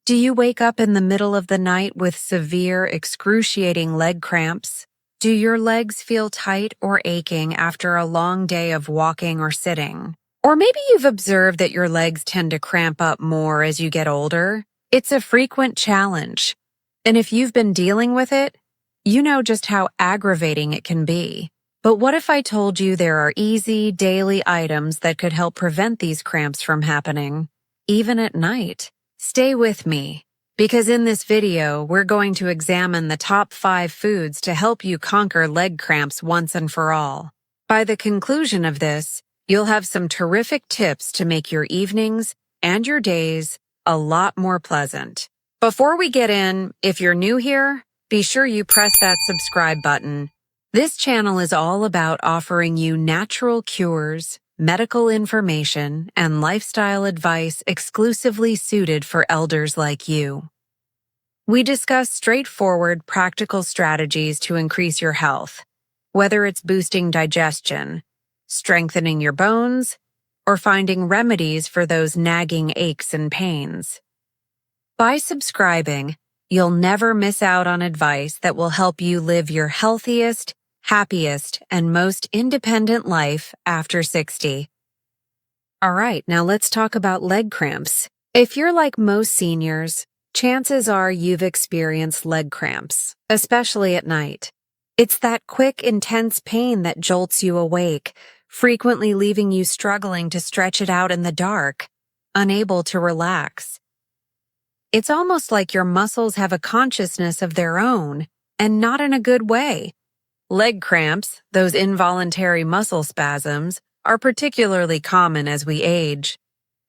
Do you wake up in the middle of the night with severe, excruciating leg cramps? Do your legs feel tight or aching after a long day of walking or sitting? Or maybe you've observed that your legs tend to cramp up more as you get older. It's a frequent challenge. And if you've been dealing with it, you know just how aggravating it can be. But what if I told you there are easy, daily items that could help prevent these cramps from happening, even at night? Stay with me, because in this video, we're going to examine the top 5 foods to help you conquer leg cramps once and for all. By the conclusion of this, you'll have some terrific tips to make your evenings and your days a lot more pleasant. Before we get in, if you're new here, be sure you press that subscribe button. This channel is all about offering you natural cures, medical information, and lifestyle advice exclusively suited for elders like you. We discuss straightforward, practical strategies to increase your health, whether it's boosting digestion, strengthening your bones, or finding remedies for those nagging aches and pains. By subscribing, you'll never miss out on advice that will help you live your healthiest, happiest, and most independent life after 60. All right, now let's talk about leg cramps. If you're like most seniors, chances are you've experienced leg cramps, especially at night. It's that quick, intense pain that jolts you awake, frequently leaving you struggling to stretch it out in the dark, unable to relax. It's almost like your muscles have a consciousness of their own, and not in a good way. Leg cramps, those involuntary muscle spasms, are particularly common as we age.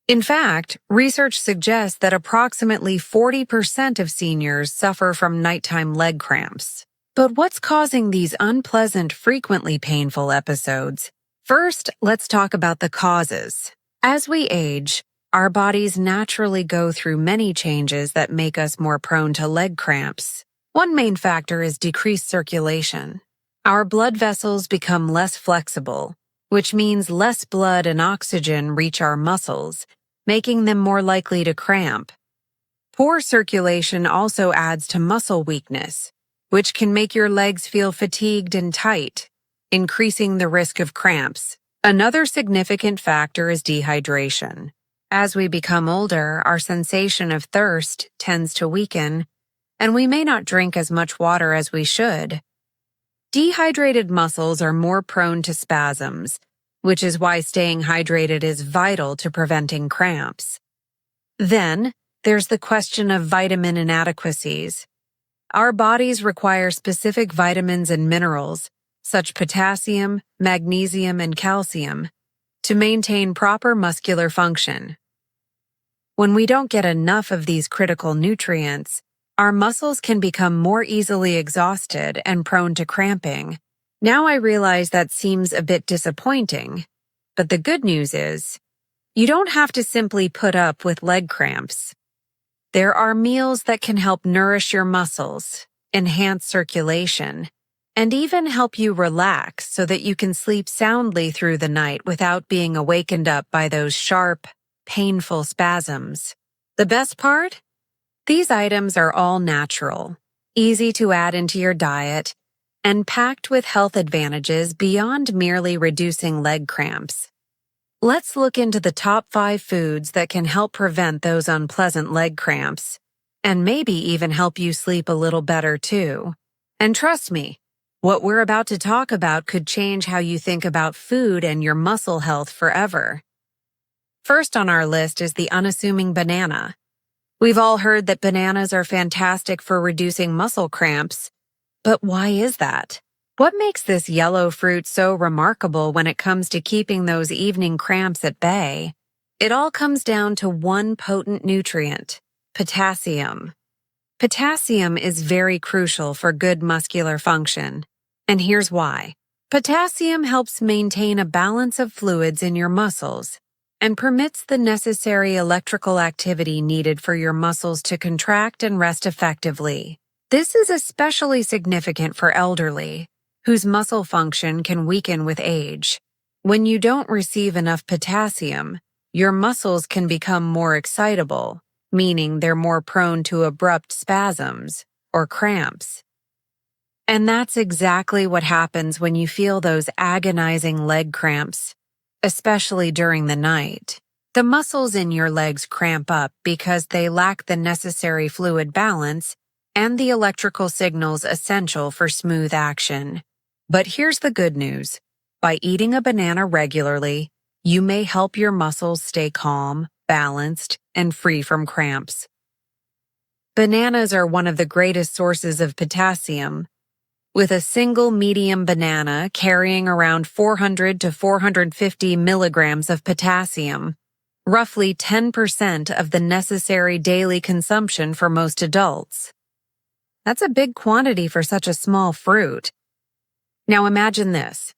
In fact, research suggests that approximately 40% of seniors suffer from nighttime leg cramps. But what's causing these unpleasant, frequently painful episodes? First, let's talk about the causes. As we age, our bodies naturally go through many changes that make us more prone to leg cramps. One main factor is decreased circulation. Our blood vessels become less flexible, which means less blood and oxygen reach our muscles, making them more likely to cramp. Poor circulation also adds to muscle weakness, which can make your legs feel fatigued and tight, increasing the risk of cramps. Another significant factor is dehydration. As we become older, our sensation of thirst tends to weaken, and we may not drink as much water as we should. Dehydrated muscles are more prone to spasms, which is why staying hydrated is vital to preventing cramps. Then, there's the question of vitamin inadequacies. Our bodies require specific vitamins and minerals, such as potassium, magnesium, and calcium, to maintain proper muscular function. When we don't get enough of these critical nutrients, our muscles can become more easily exhausted and prone to cramping. Now I realize that seems a bit disappointing, but the good news is, you don't have to simply put up with leg cramps. There are meals that can help nourish your muscles, enhance circulation, and even help you relax so that you can sleep soundly through the night without being awakened up by those sharp, painful spasms. The best part? These items are all natural, easy to add into your diet, and packed with health advantages beyond merely reducing leg cramps. Let's look into the top 5 foods that can help prevent those unpleasant leg cramps, and maybe even help you sleep a little better too. And trust me, what we're about to talk about could change how you think about food and your muscle health forever. First on our list is the unassuming banana. We've all heard that bananas are fantastic for reducing muscle cramps, but why is that? What makes this yellow fruit so remarkable when it comes to keeping those evening cramps at bay? It all comes down to one potent nutrient, potassium. Potassium is very crucial for good muscular function, and here's why. Potassium helps maintain a balance of fluids in your muscles and permits the necessary electrical activity needed for your muscles to contract and rest effectively. This is especially significant for elderly, whose muscle function can weaken with age. When you don't receive enough potassium, your muscles can become more excitable, meaning they're more prone to abrupt spasms or cramps. And that's exactly what happens when you feel those agonizing leg cramps, especially during the night. The muscles in your legs cramp up because they lack the necessary fluid balance and the electrical signals essential for smooth action. But here's the good news. By eating a banana regularly, you may help your muscles stay calm, balanced, and free from cramps. Bananas are one of the greatest sources of potassium, with a single medium banana carrying around 400 to 450 milligrams of potassium, roughly 10% of the necessary daily consumption for most adults. That's a big quantity for such a small fruit. Now imagine this.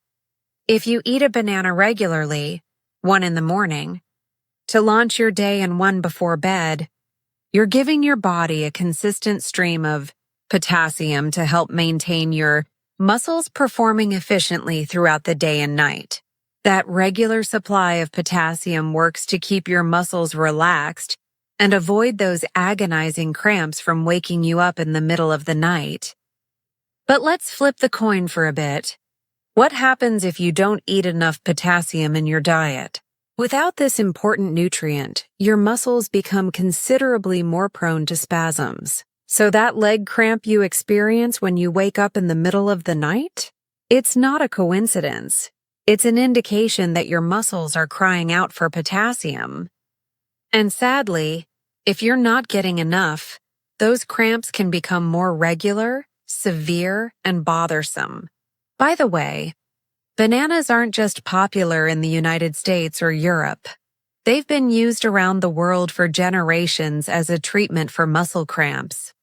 If you eat a banana regularly, one in the morning, to launch your day and one before bed, you're giving your body a consistent stream of potassium to help maintain your muscles performing efficiently throughout the day and night. That regular supply of potassium works to keep your muscles relaxed and avoid those agonizing cramps from waking you up in the middle of the night. But let's flip the coin for a bit. What happens if you don't eat enough potassium in your diet? Without this important nutrient, your muscles become considerably more prone to spasms. So that leg cramp you experience when you wake up in the middle of the night? It's not a coincidence. It's an indication that your muscles are crying out for potassium. And sadly, if you're not getting enough, those cramps can become more regular, severe, and bothersome. By the way, bananas aren't just popular in the United States or Europe. They've been used around the world for generations as a treatment for muscle cramps.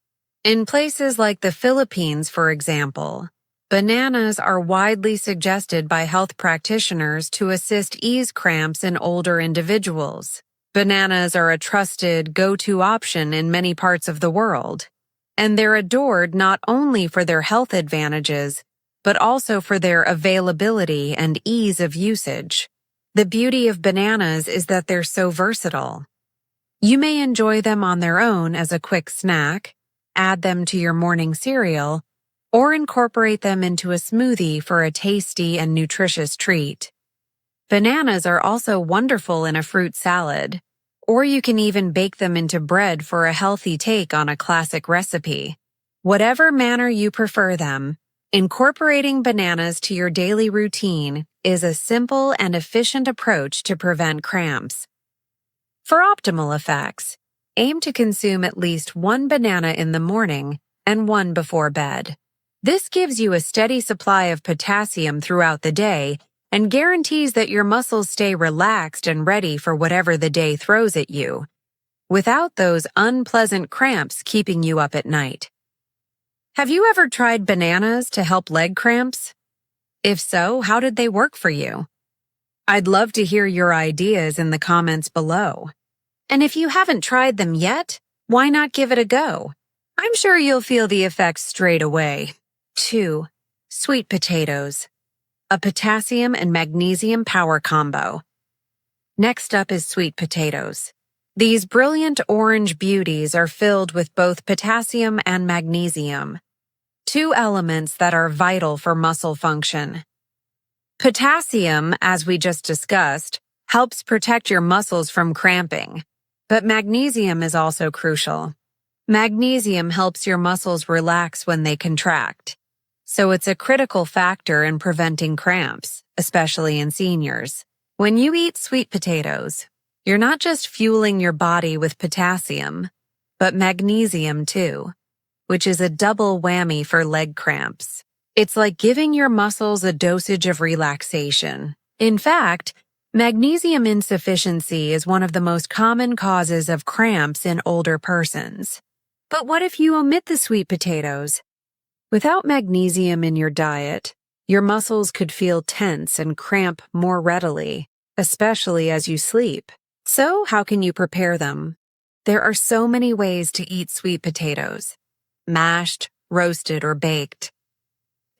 In places like the Philippines, for example, bananas are widely suggested by health practitioners to assist ease cramps in older individuals. Bananas are a trusted, go-to option in many parts of the world, and they're adored not only for their health advantages, but also for their availability and ease of usage. The beauty of bananas is that they're so versatile. You may enjoy them on their own as a quick snack, add them to your morning cereal, or incorporate them into a smoothie for a tasty and nutritious treat. Bananas are also wonderful in a fruit salad, or you can even bake them into bread for a healthy take on a classic recipe. Whatever manner you prefer them, incorporating bananas to your daily routine is a simple and efficient approach to prevent cramps. For optimal effects, aim to consume at least one banana in the morning and one before bed. This gives you a steady supply of potassium throughout the day and guarantees that your muscles stay relaxed and ready for whatever the day throws at you, without those unpleasant cramps keeping you up at night. Have you ever tried bananas to help leg cramps? If so, how did they work for you? I'd love to hear your ideas in the comments below. And if you haven't tried them yet, why not give it a go? I'm sure you'll feel the effects straight away. 2. Sweet potatoes. A potassium and magnesium power combo. Next up is sweet potatoes. These brilliant orange beauties are filled with both potassium and magnesium, two elements that are vital for muscle function. Potassium, as we just discussed, helps protect your muscles from cramping, but magnesium is also crucial. Magnesium helps your muscles relax when they contract, so it's a critical factor in preventing cramps, especially in seniors. When you eat sweet potatoes, you're not just fueling your body with potassium, but magnesium too, which is a double whammy for leg cramps. It's like giving your muscles a dosage of relaxation. In fact, magnesium insufficiency is one of the most common causes of cramps in older persons. But what if you omit the sweet potatoes? Without magnesium in your diet, your muscles could feel tense and cramp more readily, especially as you sleep. So, how can you prepare them? There are so many ways to eat sweet potatoes: mashed, roasted, or baked.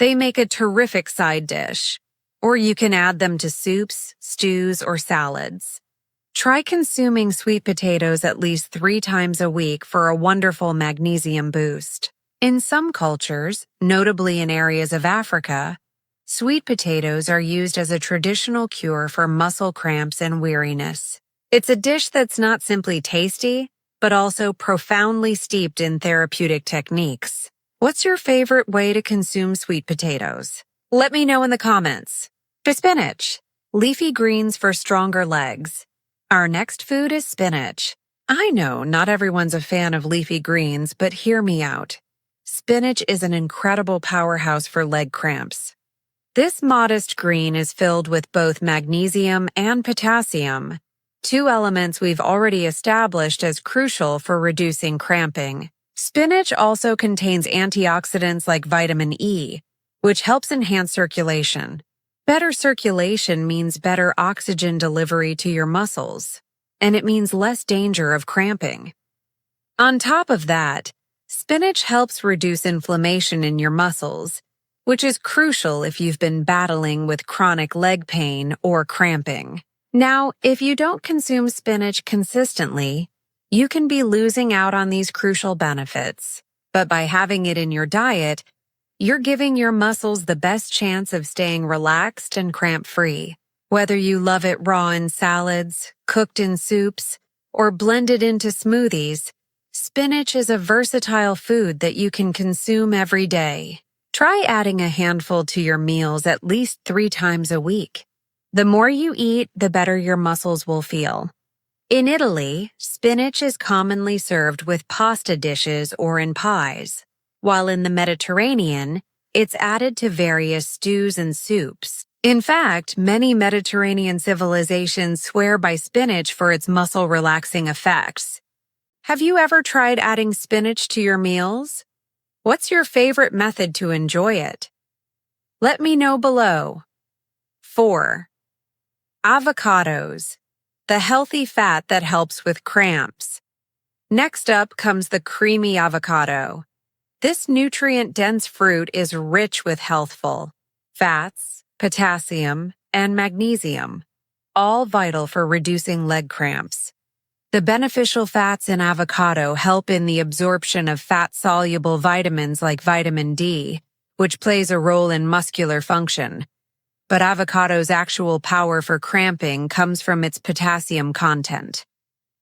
They make a terrific side dish, or you can add them to soups, stews, or salads. Try consuming sweet potatoes at least 3 times a week for a wonderful magnesium boost. In some cultures, notably in areas of Africa, sweet potatoes are used as a traditional cure for muscle cramps and weariness. It's a dish that's not simply tasty, but also profoundly steeped in therapeutic techniques. What's your favorite way to consume sweet potatoes? Let me know in the comments. For spinach, leafy greens for stronger legs. Our next food is spinach. I know not everyone's a fan of leafy greens, but hear me out. Spinach is an incredible powerhouse for leg cramps. This modest green is filled with both magnesium and potassium, two elements we've already established as crucial for reducing cramping. Spinach also contains antioxidants like vitamin E, which helps enhance circulation. Better circulation means better oxygen delivery to your muscles, and it means less danger of cramping. On top of that, spinach helps reduce inflammation in your muscles, which is crucial if you've been battling with chronic leg pain or cramping. Now, if you don't consume spinach consistently, you can be losing out on these crucial benefits. But by having it in your diet, you're giving your muscles the best chance of staying relaxed and cramp-free. Whether you love it raw in salads, cooked in soups, or blended into smoothies, spinach is a versatile food that you can consume every day. Try adding a handful to your meals at least 3 times a week. The more you eat, the better your muscles will feel. In Italy, spinach is commonly served with pasta dishes or in pies, while in the Mediterranean, it's added to various stews and soups. In fact, many Mediterranean civilizations swear by spinach for its muscle-relaxing effects. Have you ever tried adding spinach to your meals? What's your favorite method to enjoy it? Let me know below. 4. Avocados, the healthy fat that helps with cramps. Next up comes the creamy avocado. This nutrient-dense fruit is rich with healthful fats, potassium, and magnesium, all vital for reducing leg cramps. The beneficial fats in avocado help in the absorption of fat-soluble vitamins like vitamin D, which plays a role in muscular function. But avocado's actual power for cramping comes from its potassium content.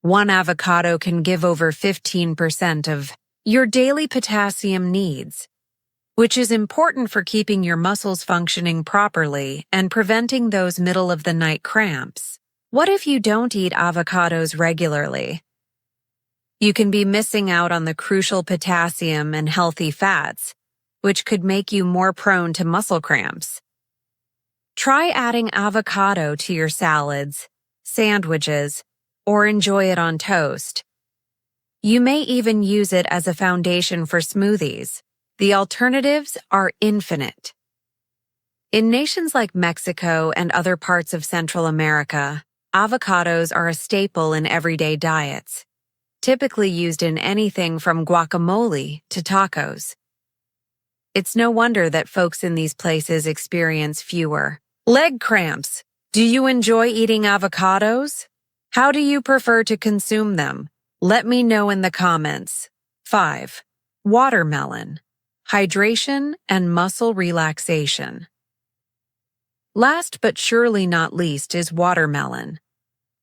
One avocado can give over 15% of your daily potassium needs, which is important for keeping your muscles functioning properly and preventing those middle-of-the-night cramps. What if you don't eat avocados regularly? You can be missing out on the crucial potassium and healthy fats, which could make you more prone to muscle cramps. Try adding avocado to your salads, sandwiches, or enjoy it on toast. You may even use it as a foundation for smoothies. The alternatives are infinite. In nations like Mexico and other parts of Central America, avocados are a staple in everyday diets, typically used in anything from guacamole to tacos. It's no wonder that folks in these places experience fewer leg cramps. Do you enjoy eating avocados? How do you prefer to consume them? Let me know in the comments. 5. Watermelon, hydration and muscle relaxation. Last but surely not least is watermelon.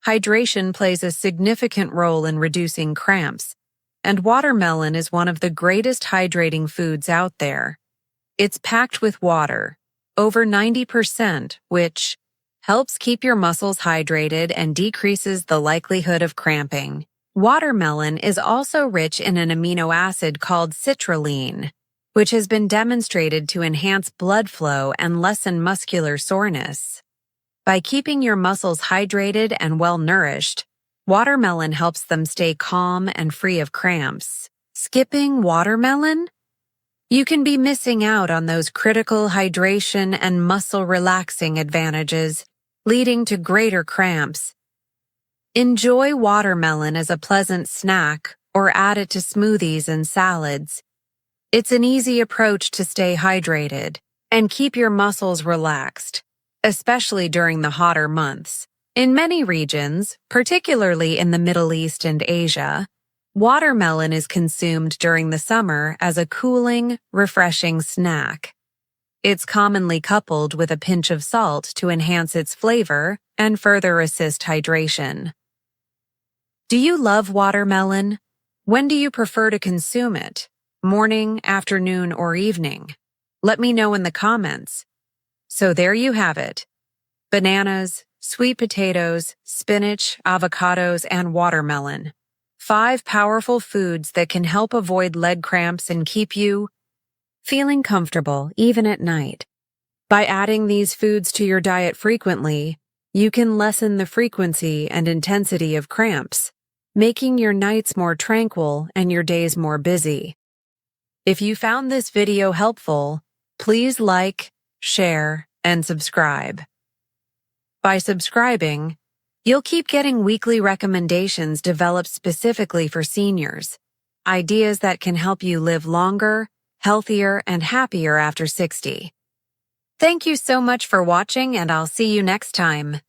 Hydration plays a significant role in reducing cramps, and watermelon is one of the greatest hydrating foods out there. It's packed with water, over 90%, which helps keep your muscles hydrated and decreases the likelihood of cramping. Watermelon is also rich in an amino acid called citrulline, which has been demonstrated to enhance blood flow and lessen muscular soreness. By keeping your muscles hydrated and well-nourished, watermelon helps them stay calm and free of cramps. Skipping watermelon? You can be missing out on those critical hydration and muscle-relaxing advantages, leading to greater cramps. Enjoy watermelon as a pleasant snack or add it to smoothies and salads. It's an easy approach to stay hydrated and keep your muscles relaxed, especially during the hotter months. In many regions, particularly in the Middle East and Asia, watermelon is consumed during the summer as a cooling, refreshing snack. It's commonly coupled with a pinch of salt to enhance its flavor and further assist hydration. Do you love watermelon? When do you prefer to consume it? Morning, afternoon, or evening? Let me know in the comments. So there you have it. Bananas, sweet potatoes, spinach, avocados, and watermelon. 5 powerful foods that can help avoid leg cramps and keep you feeling comfortable even at night. By adding these foods to your diet frequently, you can lessen the frequency and intensity of cramps, making your nights more tranquil and your days more busy. If you found this video helpful, please like, share, and subscribe. By subscribing, you'll keep getting weekly recommendations developed specifically for seniors, ideas that can help you live longer, healthier, and happier after 60. Thank you so much for watching, and I'll see you next time.